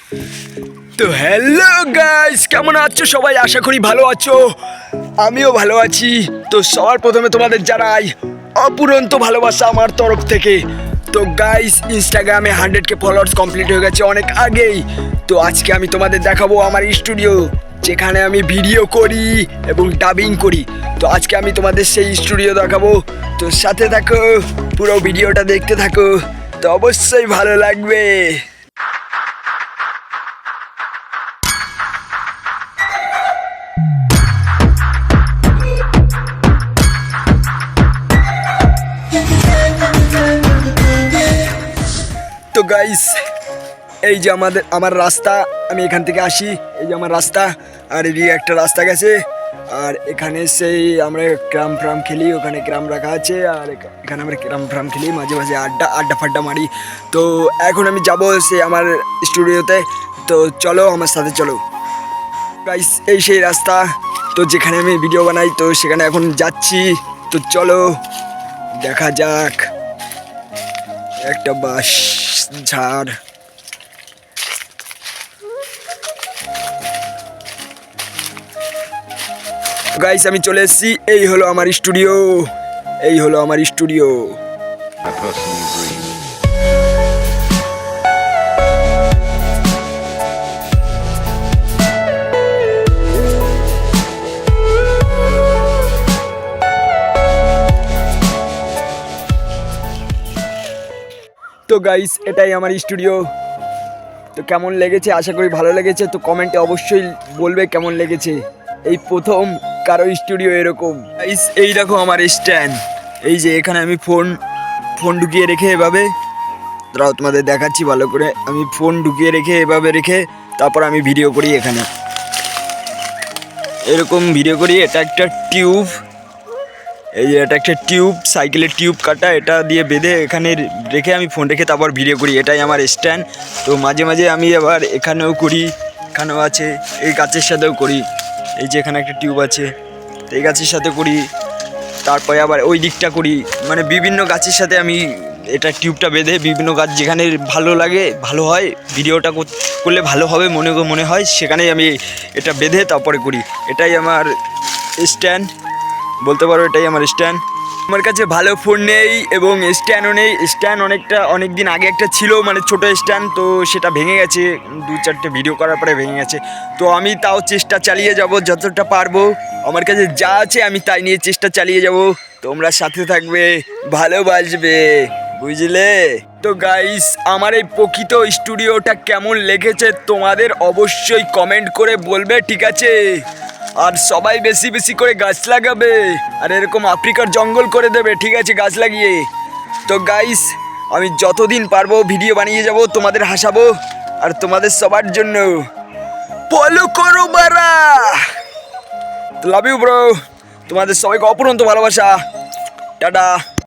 তো hello guys, কেমন আছো সবাই? আশা করি ভালো আছো, আমিও ভালো আছি। তো সবার প্রথমে তোমাদের জানাই অপুরন্ত ভালোবাসা আমার তরফ থেকে। তো গাইস, ইনস্টাগ্রামে 100K ফলোয়ার্স কমপ্লিট হয়ে গেছে অনেক আগেই। তো আজকে আমি তোমাদের দেখাবো আমার স্টুডিও, যেখানে আমি ভিডিও করি এবং ডাবিং করি। তো আজকে আমি তোমাদের সেই স্টুডিও দেখাবো। তো সাথে থাকো, পুরো ভিডিওটা দেখতে থাকো, তো অবশ্যই ভালো লাগবে। তো গাইস, এই যে আমার রাস্তা, আমি এখান থেকে আসি, এই যে আমার রাস্তা, আর এদিকে একটা রাস্তা গেছে, আর এখানে সেই আমরা ক্রাম ফ্রাম খেলি, ওখানে ক্রাম রাখা আছে, আর এখানে আমরা ক্রাম ফ্রাম খেলি, মাঝে মাঝে আড্ডা ফাড্ডা মারি। তো এখন আমি যাব সে আমার স্টুডিওতে, তো চলো আমার সাথে চলো গাইস। এই সেই রাস্তা, তো যেখানে আমি ভিডিও বানাই, তো সেখানে এখন যাচ্ছি। তো চলো দেখা যাক। একটা বাঁশ ঝাড়, গাইস আমি চলে এসেছি। এই হলো আমার স্টুডিও, এই হলো আমার স্টুডিও। I personally agree. তো গাইস, এটাই আমার স্টুডিও। তো কেমন লেগেছে? আশা করি ভালো লেগেছে। তো কমেন্টে অবশ্যই বলবে কেমন লেগেছে। এই প্রথম কারো স্টুডিও এরকম। গাইস, এই দেখো আমার স্ট্যান্ড, এই যে এখানে আমি ফোন ঢুকিয়ে রেখে এভাবে, দাঁড়াও তোমাদের দেখাচ্ছি ভালো করে। আমি ফোন ঢুকিয়ে রেখে এভাবে রেখে তারপর আমি ভিডিও করি এখানে, এরকম ভিডিও করি। এটা একটা টিউব, এই যে এটা একটা টিউব, সাইকেলের টিউব কাটা, এটা দিয়ে বেঁধে এখানে রেখে আমি ফোন রেখে তারপর ভিডিও করি। এটাই আমার স্ট্যান্ড। তো মাঝে মাঝে আমি আবার এখানেও করি, এখানেও আছে, এই গাছের সাথেও করি। এই যে এখানে একটা টিউব আছে, তো এই গাছের সাথে করি, তারপরে আবার ওই দিকটা করি। মানে বিভিন্ন গাছের সাথে আমি এটা টিউবটা বেঁধে বিভিন্ন গাছ যেখানে ভালো লাগে, ভালো হয়, ভিডিওটা করলে ভালো হবে মনে হয়, সেখানেই আমি এটা বেঁধে তারপরে করি। এটাই আমার স্ট্যান্ড, বলতে পারো এটাই আমার স্ট্যান্ড। আমার কাছে ভালো ফোন নেই এবং স্ট্যান্ডও নেই। স্ট্যান্ড অনেক দিন আগে একটা ছিল, মানে ছোটো স্ট্যান্ড, তো সেটা ভেঙে গেছে, 2-4টে ভিডিও করার পরে ভেঙে গেছে। তো আমি তাও চেষ্টা চালিয়ে যাব যতটা পারবো। আমার কাছে যা আছে আমি তাই নিয়ে চেষ্টা চালিয়ে যাব। তোমরা সাথে থাকবে, ভালোবাসবে, বুঝলে? তো গাইস, আমার এই প্রকৃত স্টুডিওটা কেমন লেগেছে তোমাদের অবশ্যই কমেন্ট করে বলবে, ঠিক আছে? আর সবাই বেশি বেশি করে গাছ লাগাবে, আর এরকম আফ্রিকার জঙ্গল করে দেবে, ঠিক আছে, গাছ লাগিয়ে। তো গাইস, আমি যতদিন পারবো ভিডিও বানিয়ে যাব, তোমাদের হাসাবো, আর তোমাদের সবার জন্য। ফলো করো বারা। লাভ ইউ ব্রো, তোমাদের সবাইকে অপরন্ত ভালোবাসা, টাটা।